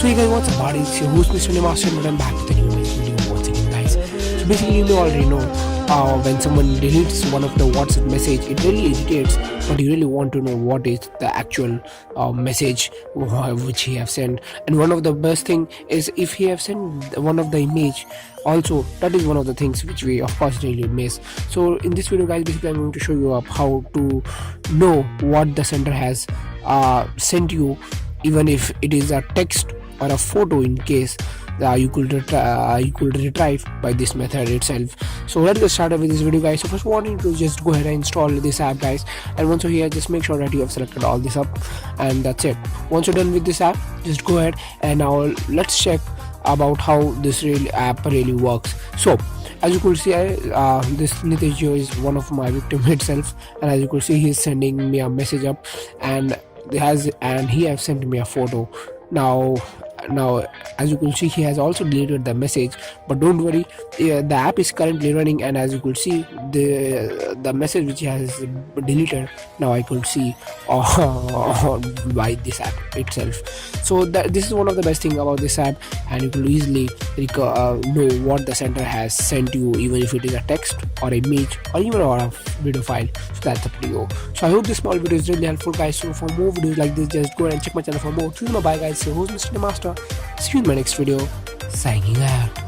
So hey guys, what's up buddy? It's your host Mr. Nemaster and I'm back with a new video once again guys. So basically you already know when someone deletes one of the WhatsApp message, it really irritates, but you really want to know what is the actual message which he have sent. And one of the best thing is if he have sent one of the image also, that is one of the things which we of course really miss. So in this video guys, basically I'm going to show you up how to know what the sender has sent you, even if it is a text or a photo, in case you could retrieve by this method itself. So let's get started with this video guys. So first wanting to just go ahead and install this app guys, and once you're here just make sure that you have selected all this up, and that's it. Once you're done with this app, just go ahead and now let's check about how this app really works. So as you could see, this Nitish is one of my victim itself, and as you could see he's sending me a message up, and he has sent me a photo. Now as you can see, he has also deleted the message, but don't worry, the app is currently running, and as you could see the message which he has deleted, now I could see by this app itself. So this is one of the best thing about this app, and you will easily know what the sender has sent you, even if it is a text or image or even a video file. So that's up to you. So I hope this small video is really helpful guys. So for more videos like this, just go ahead and check my channel for more. Bye guys, your host Mr. Master. See you in my next video. Signing out.